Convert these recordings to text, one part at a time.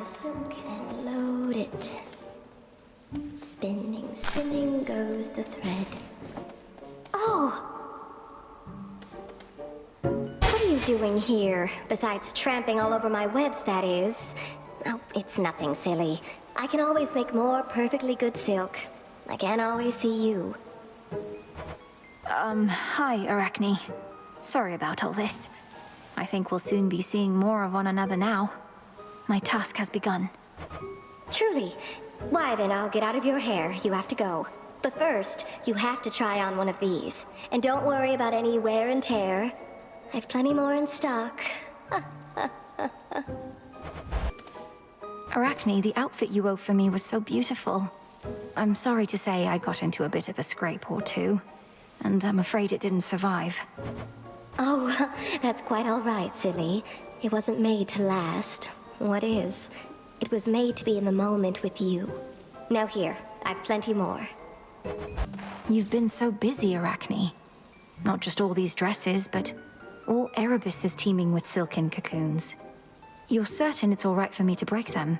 the silk and load it. Spinning, spinning goes the thread. Oh! What are you doing here? Besides tramping all over my webs, that is. Oh, it's nothing, silly. I can always make more perfectly good silk. I can't always see you. Hi, Arachne. Sorry about all this. I think we'll soon be seeing more of one another now. My task has begun. Truly. Why then, I'll get out of your hair. You have to go. But first, you have to try on one of these. And don't worry about any wear and tear. I've plenty more in stock. Arachne, the outfit you wove for me was so beautiful. I'm sorry to say I got into a bit of a scrape or two, and I'm afraid it didn't survive. Oh, that's quite all right, silly. It wasn't made to last. What is? It was made to be in the moment with you. Now here, I've plenty more. You've been so busy, Arachne. Not just all these dresses, but all Erebus is teeming with silken cocoons. You're certain it's all right for me to break them?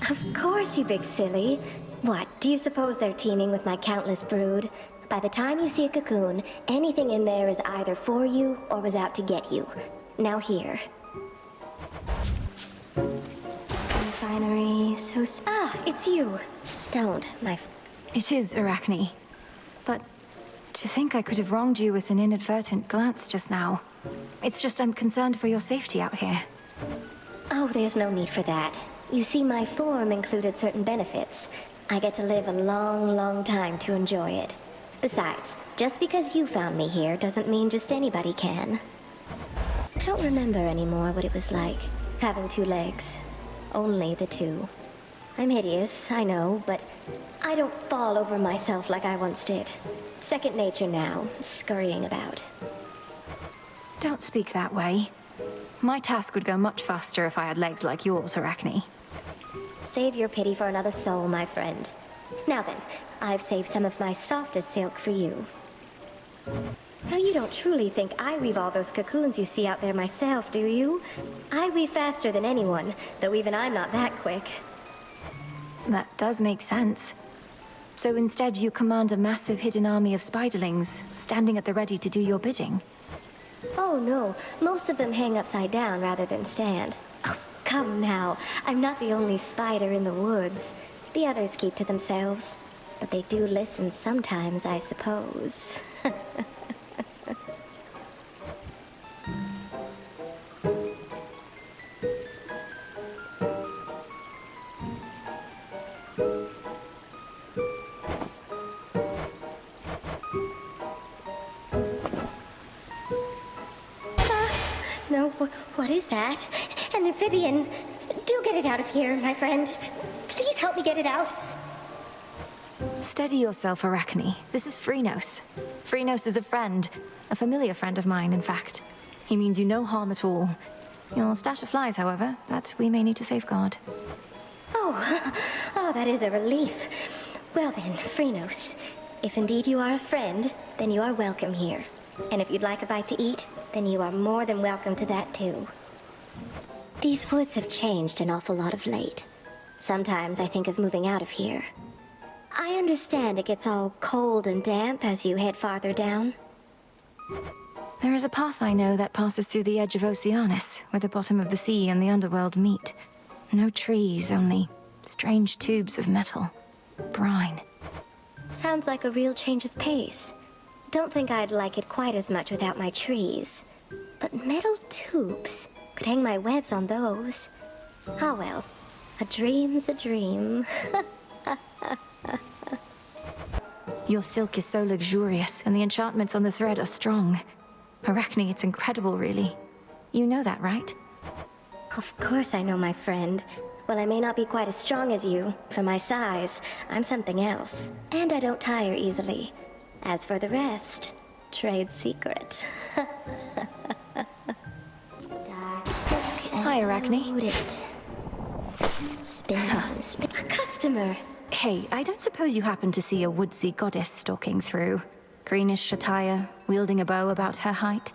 Of course, you big silly. What, do you suppose they're teeming with my countless brood? By the time you see a cocoon, anything in there is either for you or was out to get you. Now here. Some finery, so... Ah, it's you. Don't, my... It is, Arachne. But to think I could have wronged you with an inadvertent glance just now. It's just I'm concerned for your safety out here. Oh, there's no need for that. You see, my form included certain benefits. I get to live a long, long time to enjoy it. Besides, just because you found me here doesn't mean just anybody can. I don't remember anymore what it was like, having two legs. Only the two. I'm hideous, I know, but I don't fall over myself like I once did. Second nature now, scurrying about. Don't speak that way. My task would go much faster if I had legs like yours, Arachne. Save your pity for another soul, my friend. Now then, I've saved some of my softest silk for you. Now you don't truly think I weave all those cocoons you see out there myself, do you? I weave faster than anyone, though even I'm not that quick. That does make sense. So instead you command a massive hidden army of spiderlings, standing at the ready to do your bidding. Oh no, most of them hang upside down rather than stand. Oh, come now, I'm not the only spider in the woods. The others keep to themselves. But they do listen sometimes, I suppose. No, what is that? An amphibian. Do get it out of here, my friend. Please help me get it out. Steady yourself, Arachne. This is Frinos. Frinos is a friend. A familiar friend of mine, in fact. He means you no harm at all. Your stash of flies, however, that we may need to safeguard. Oh, that is a relief. Well then, Frinos, if indeed you are a friend, then you are welcome here. And if you'd like a bite to eat, then you are more than welcome to that too. These woods have changed an awful lot of late. Sometimes I think of moving out of here. I understand it gets all cold and damp as you head farther down. There is a path I know that passes through the edge of Oceanus, where the bottom of the sea and the underworld meet. No trees, only strange tubes of metal. Brine. Sounds like a real change of pace. Don't think I'd like it quite as much without my trees. But metal tubes? Could hang my webs on those. Ah well, a dream's a dream. Your silk is so luxurious, and the enchantments on the thread are strong. Arachne, it's incredible, really. You know that, right? Of course I know, my friend. Well, I may not be quite as strong as you. For my size, I'm something else. And I don't tire easily. As for the rest, trade secret. Hi, Arachne. Spin, spin. A customer! Hey, I don't suppose you happen to see a woodsy goddess stalking through? Greenish attire, wielding a bow about her height?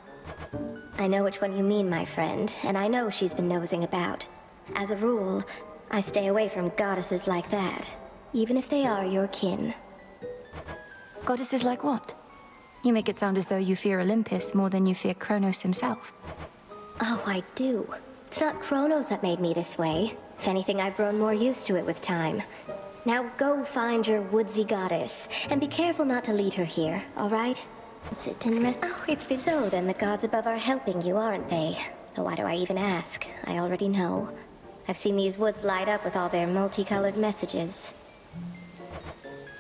I know which one you mean, my friend, and I know she's been nosing about. As a rule, I stay away from goddesses like that, even if they are your kin. Goddesses like what? You make it sound as though you fear Olympus more than you fear Kronos himself. Oh, I do. It's not Kronos that made me this way. If anything, I've grown more used to it with time. Now go find your woodsy goddess, and be careful not to lead her here, all right? Sit and rest. Oh, it's been so then the gods above are helping you, aren't they? Though why do I even ask? I already know. I've seen these woods light up with all their multicolored messages.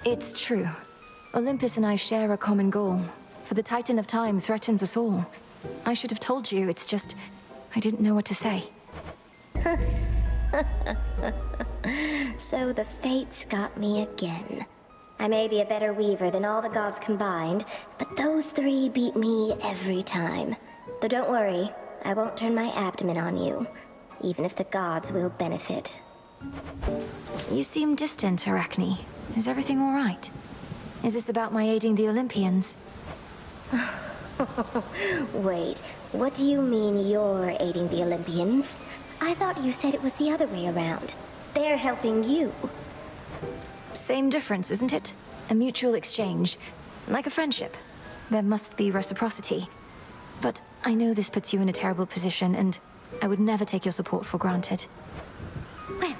It's true. Olympus and I share a common goal. For the Titan of Time threatens us all. I should have told you, it's just... I didn't know what to say. So the fates got me again. I may be a better weaver than all the gods combined, but those three beat me every time. Though don't worry, I won't turn my abdomen on you, even if the gods will benefit. You seem distant, Arachne. Is everything all right? Is this about my aiding the Olympians? Wait, what do you mean you're aiding the Olympians? I thought you said it was the other way around. They're helping you. Same difference, isn't it? A mutual exchange. Like a friendship. There must be reciprocity. But I know this puts you in a terrible position, and I would never take your support for granted. Well,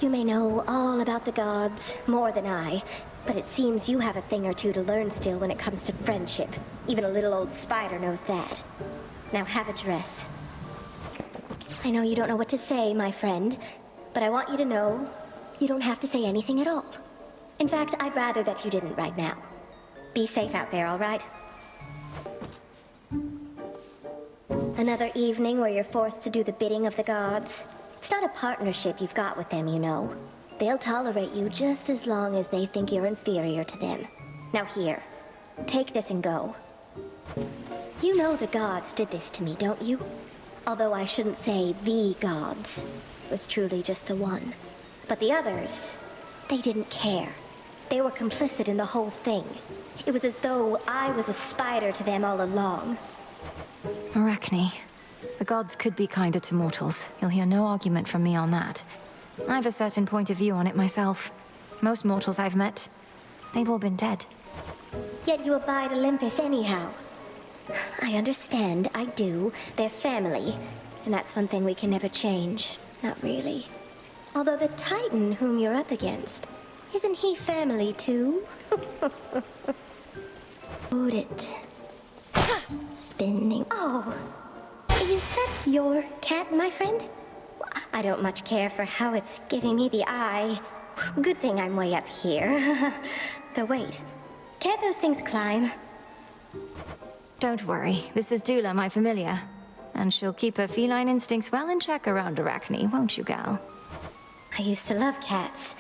you may know all about the gods, more than I, but it seems you have a thing or two to learn still when it comes to friendship. Even a little old spider knows that. Now have a dress. I know you don't know what to say, my friend, but I want you to know you don't have to say anything at all. In fact, I'd rather that you didn't right now. Be safe out there, all right? Another evening where you're forced to do the bidding of the gods. It's not a partnership you've got with them, you know. They'll tolerate you just as long as they think you're inferior to them. Now here, take this and go. You know the gods did this to me, don't you? Although I shouldn't say the gods. It was truly just the one. But the others, they didn't care. They were complicit in the whole thing. It was as though I was a spider to them all along. Arachne, the gods could be kinder to mortals. You'll hear no argument from me on that. I have a certain point of view on it myself. Most mortals I've met, they've all been dead. Yet you abide Olympus anyhow. I understand, I do. They're family. And that's one thing we can never change. Not really. Although the Titan whom you're up against, isn't he family too? Load it. Spinning. Oh, is that your cat, my friend? I don't much care for how it's giving me the eye. Good thing I'm way up here. Though wait, can't those things climb? Don't worry, this is Dula, my familiar. And she'll keep her feline instincts well in check around Arachne, won't you, gal? I used to love cats.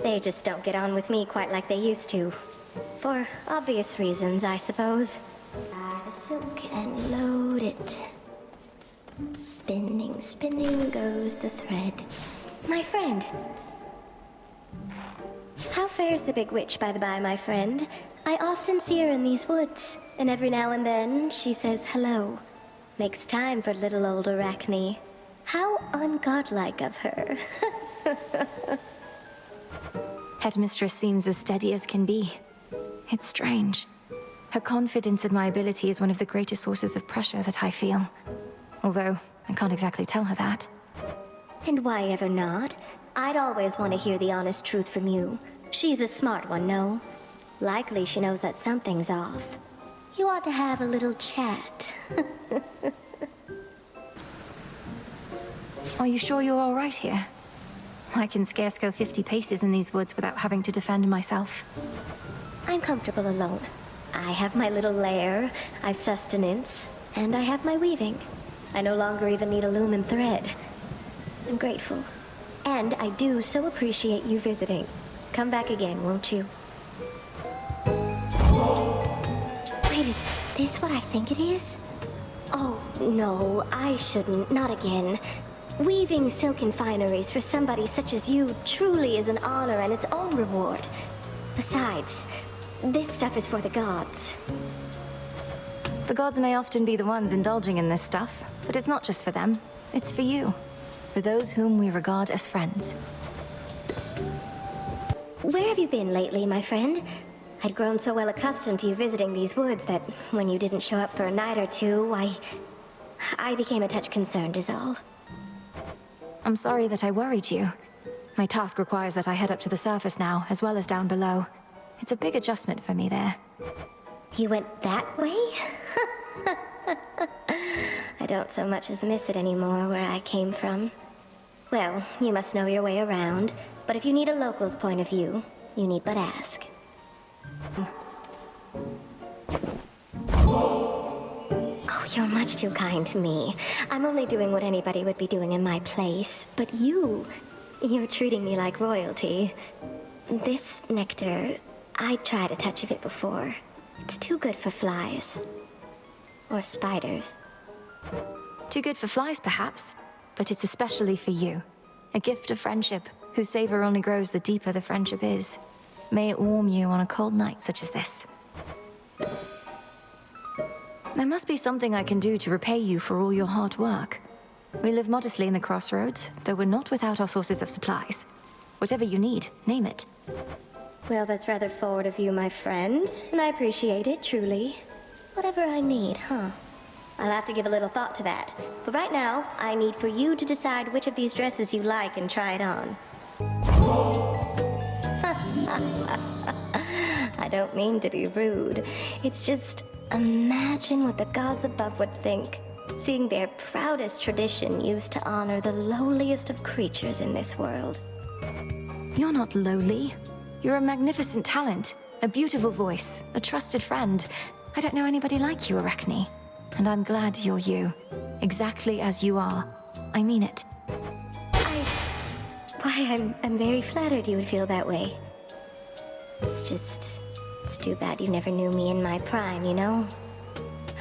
They just don't get on with me quite like they used to. For obvious reasons, I suppose. Tie the silk and load it. Spinning, spinning goes the thread. My friend! How fares the big witch, by the by, my friend? I often see her in these woods, and every now and then she says hello. Makes time for little old Arachne. How ungodlike of her. Headmistress seems as steady as can be. It's strange. Her confidence in my ability is one of the greatest sources of pressure that I feel. Although, I can't exactly tell her that. And why ever not? I'd always want to hear the honest truth from you. She's a smart one, no? Likely she knows that something's off. You ought to have a little chat. Are you sure you're all right here? I can scarce go 50 paces in these woods without having to defend myself. I'm comfortable alone. I have my little lair, I've sustenance, and I have my weaving. I no longer even need a loom and thread. I'm grateful. And I do so appreciate you visiting. Come back again, won't you? Wait, is this what I think it is? Oh, no, I shouldn't. Not again. Weaving silken fineries for somebody such as you truly is an honor and its own reward. Besides, this stuff is for the gods. The gods may often be the ones indulging in this stuff, but it's not just for them. It's for you. for those whom we regard as friends. Where have you been lately, my friend? I'd grown so well accustomed to you visiting these woods that when you didn't show up for a night or two, I became a touch concerned is all. I'm sorry that I worried you. My task requires that I head up to the surface now, as well as down below. It's a big adjustment for me there. You went that way? I don't so much as miss it anymore where I came from. Well, you must know your way around, but if you need a local's point of view, you need but ask. Oh, you're much too kind to me. I'm only doing what anybody would be doing in my place, but you're treating me like royalty. This nectar, I tried a touch of it before. It's too good for flies. Or spiders. Too good for flies, perhaps, but it's especially for you. A gift of friendship, whose savor only grows the deeper the friendship is. May it warm you on a cold night such as this. There must be something I can do to repay you for all your hard work. We live modestly in the crossroads, though we're not without our sources of supplies. Whatever you need, name it. Well, that's rather forward of you, my friend, and I appreciate it, truly. Whatever I need, huh? I'll have to give a little thought to that. But right now, I need for you to decide which of these dresses you like and try it on. I don't mean to be rude. It's just, imagine what the gods above would think, seeing their proudest tradition used to honor the lowliest of creatures in this world. You're not lowly. You're a magnificent talent, a beautiful voice, a trusted friend. I don't know anybody like you, Arachne. And I'm glad you're exactly as you are. I mean it. I'm very flattered you would feel that way. It's too bad you never knew me in my prime, you know?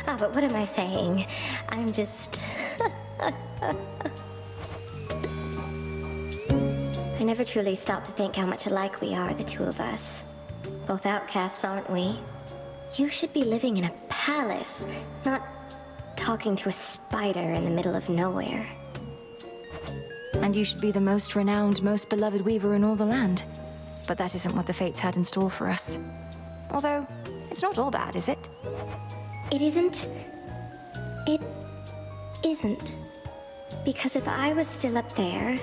Ah, but what am I saying? I'm just... I never truly stopped to think how much alike we are, the two of us. Both outcasts, aren't we? You should be living in a palace, not talking to a spider in the middle of nowhere. And you should be the most renowned, most beloved weaver in all the land. But that isn't what the fates had in store for us. Although, it's not all bad, is it? It isn't. It isn't. Because if I was still up there,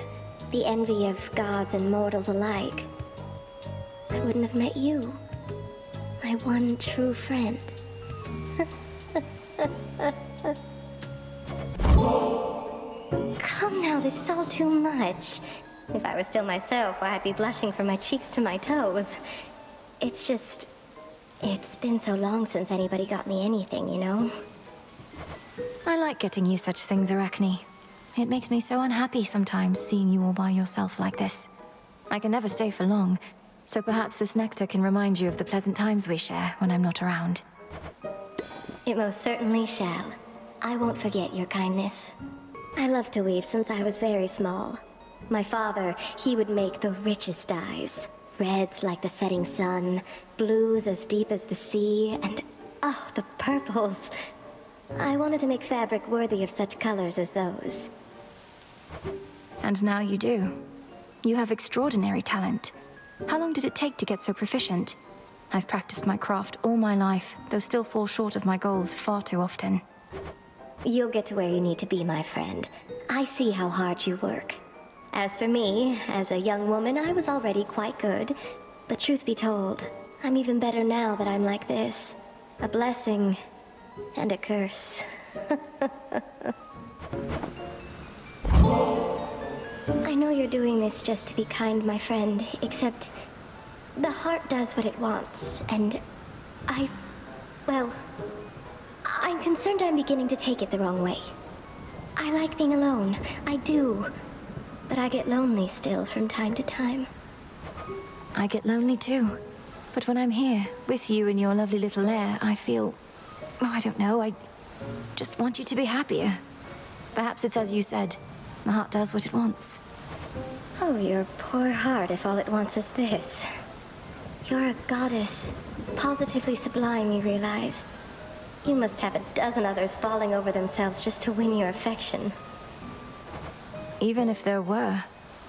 the envy of gods and mortals alike, I wouldn't have met you. My one true friend. Come now, this is all too much. If I was still myself, I'd be blushing from my cheeks to my toes. It's just... It's been so long since anybody got me anything, you know? I like getting you such things, Arachne. It makes me so unhappy sometimes seeing you all by yourself like this. I can never stay for long, so perhaps this nectar can remind you of the pleasant times we share when I'm not around. It most certainly shall. I won't forget your kindness. I loved to weave since I was very small. My father, he would make the richest dyes. Reds like the setting sun, blues as deep as the sea, and oh, the purples. I wanted to make fabric worthy of such colors as those. And now you do. You have extraordinary talent. How long did it take to get so proficient? I've practiced my craft all my life, though still fall short of my goals far too often. You'll get to where you need to be, my friend. I see how hard you work. As for me, as a young woman, I was already quite good. But truth be told, I'm even better now that I'm like this. A blessing and a curse. I know you're doing this just to be kind, my friend, except the heart does what it wants, and well, I'm concerned I'm beginning to take it the wrong way. I like being alone, I do, but I get lonely still from time to time. I get lonely too, but when I'm here, with you in your lovely little lair, I feel... oh, I don't know, I just want you to be happier. Perhaps it's as you said, the heart does what it wants. Oh, your poor heart if all it wants is this. You're a goddess, positively sublime, you realize. You must have a dozen others falling over themselves just to win your affection. Even if there were,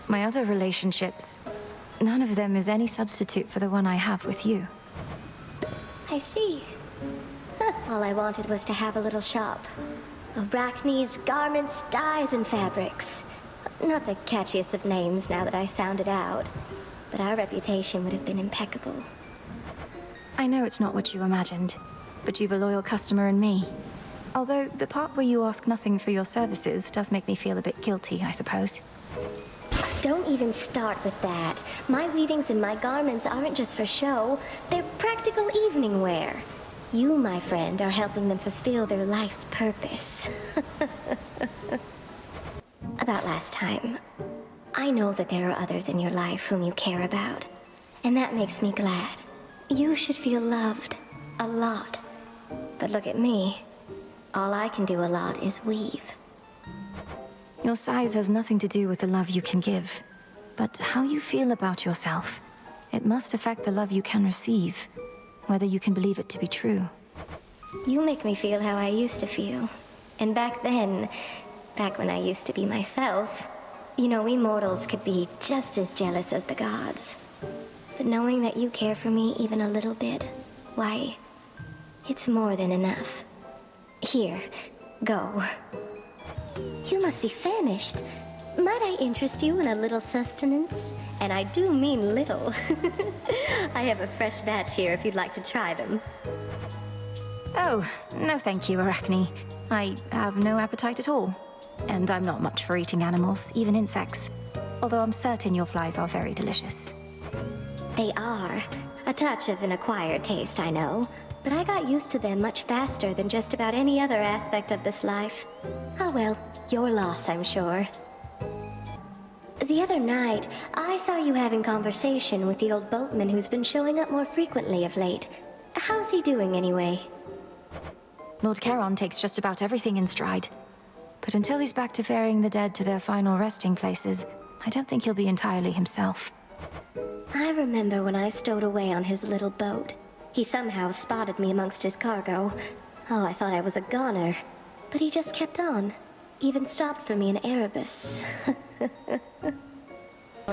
my other relationships, none of them is any substitute for the one I have with you. I see. All I wanted was to have a little shop. Arachne's garments, dyes, and fabrics. Not the catchiest of names now that I sound it out, but our reputation would have been impeccable. I know it's not what you imagined, but you've a loyal customer in me. Although the part where you ask nothing for your services does make me feel a bit guilty, I suppose. Don't even start with that. My weavings and my garments aren't just for show. They're practical evening wear. You, my friend, are helping them fulfill their life's purpose. About last time, I know that there are others in your life whom you care about, and that makes me glad. You should feel loved. A lot. But look at me. All I can do a lot is weave. Your size has nothing to do with the love you can give, but how you feel about yourself. It must affect the love you can receive, whether you can believe it to be true. You make me feel how I used to feel. And back then, back when I used to be myself, you know, we mortals could be just as jealous as the gods. But knowing that you care for me even a little bit, why, it's more than enough. Here, go. You must be famished. Might I interest you in a little sustenance? And I do mean little. I have a fresh batch here if you'd like to try them. Oh, no thank you, Arachne. I have no appetite at all. And I'm not much for eating animals, even insects. Although I'm certain your flies are very delicious. They are. A touch of an acquired taste, I know. But I got used to them much faster than just about any other aspect of this life. Oh well, your loss, I'm sure. The other night, I saw you having conversation with the old boatman who's been showing up more frequently of late. How's he doing anyway? Lord Charon takes just about everything in stride. But until he's back to ferrying the dead to their final resting places, I don't think he'll be entirely himself. I remember when I stowed away on his little boat. He somehow spotted me amongst his cargo. Oh, I thought I was a goner. But he just kept on. Even stopped for me in Erebus.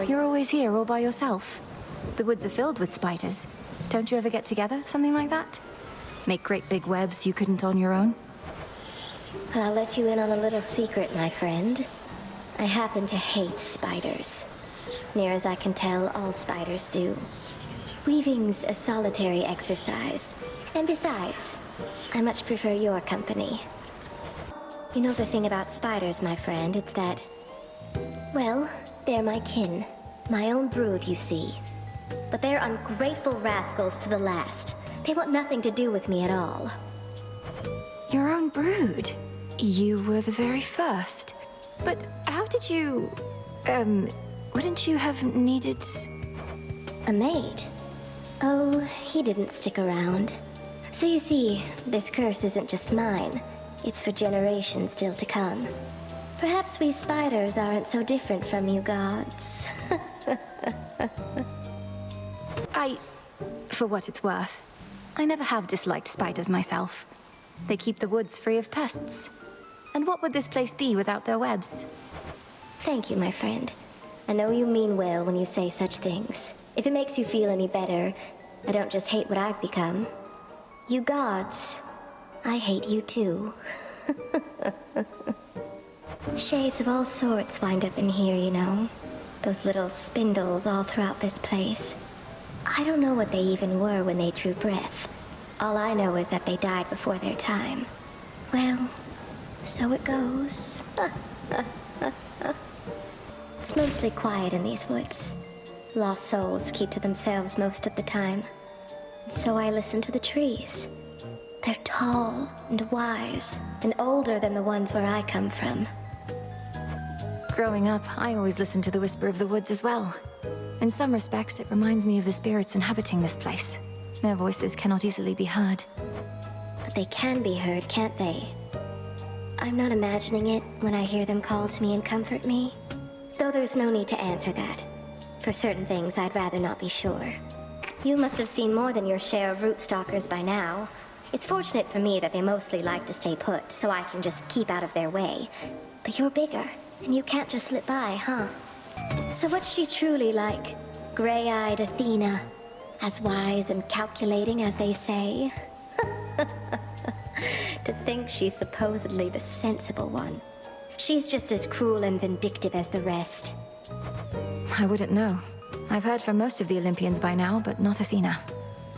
You're always here all by yourself. The woods are filled with spiders. Don't you ever get together, something like that? Make great big webs you couldn't on your own? I'll let you in on a little secret, my friend. I happen to hate spiders. Near as I can tell, all spiders do. Weaving's a solitary exercise. And besides, I much prefer your company. You know the thing about spiders, my friend, it's that... well, they're my kin. My own brood, you see. But they're ungrateful rascals to the last. They want nothing to do with me at all. Your own brood? You were the very first. But how did you... wouldn't you have needed... A maid? Oh, he didn't stick around. So you see, this curse isn't just mine. It's for generations still to come. Perhaps we spiders aren't so different from you gods. For what it's worth, I never have disliked spiders myself. They keep the woods free of pests. And what would this place be without their webs? Thank you, my friend. I know you mean well when you say such things. If it makes you feel any better, I don't just hate what I've become. You gods, I hate you too. Shades of all sorts wind up in here, you know. Those little spindles all throughout this place. I don't know what they even were when they drew breath. All I know is that they died before their time. Well, so it goes. It's mostly quiet in these woods. Lost souls keep to themselves most of the time. So I listen to the trees. They're tall and wise and older than the ones where I come from. Growing up, I always listened to the whisper of the woods as well. In some respects, it reminds me of the spirits inhabiting this place. Their voices cannot easily be heard. But they can be heard, can't they? I'm not imagining it when I hear them call to me and comfort me. Though there's no need to answer that. For certain things, I'd rather not be sure. You must have seen more than your share of root stalkers by now. It's fortunate for me that they mostly like to stay put, so I can just keep out of their way. But you're bigger. And you can't just slip by, huh? So what's she truly like? Gray-eyed Athena? As wise and calculating as they say? To think she's supposedly the sensible one. She's just as cruel and vindictive as the rest. I wouldn't know. I've heard from most of the Olympians by now, but not Athena.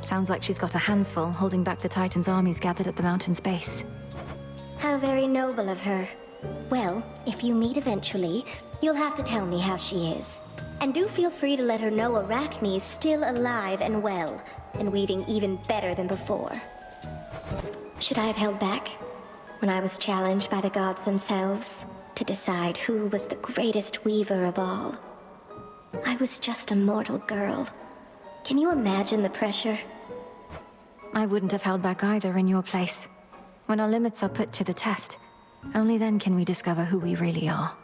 Sounds like she's got her hands full, holding back the Titans' armies gathered at the mountain's base. How very noble of her. Well, if you meet eventually, you'll have to tell me how she is. And do feel free to let her know Arachne's still alive and well, and weaving even better than before. Should I have held back when I was challenged by the gods themselves to decide who was the greatest weaver of all? I was just a mortal girl. Can you imagine the pressure? I wouldn't have held back either in your place. When our limits are put to the test, only then can we discover who we really are.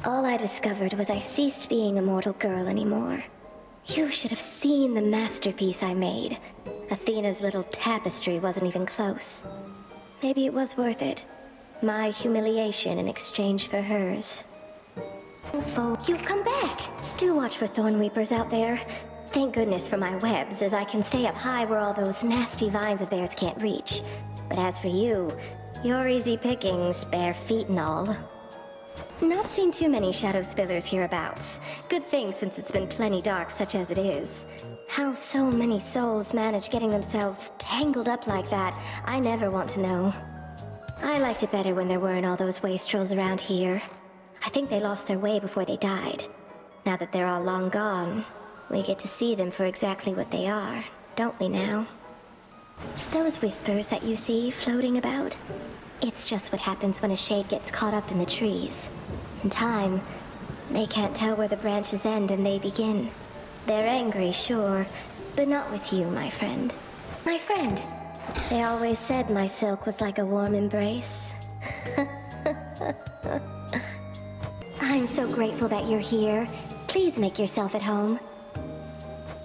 All I discovered was I ceased being a mortal girl anymore. You should have seen the masterpiece I made. Athena's little tapestry wasn't even close. Maybe it was worth it. My humiliation in exchange for hers. You've come back! Do watch for thorn weepers out there. Thank goodness for my webs, as I can stay up high where all those nasty vines of theirs can't reach. But as for you, you're easy pickings, bare feet and all. Not seen too many shadow spillers hereabouts. Good thing since it's been plenty dark such as it is. How so many souls manage getting themselves tangled up like that, I never want to know. I liked it better when there weren't all those wastrels around here. I think they lost their way before they died. Now that they're all long gone, we get to see them for exactly what they are, don't we now? Those whispers that you see floating about, it's just what happens when a shade gets caught up in the trees. In time, they can't tell where the branches end and they begin. They're angry, sure, but not with you, my friend. My friend! They always said my silk was like a warm embrace. I'm so grateful that you're here. Please make yourself at home.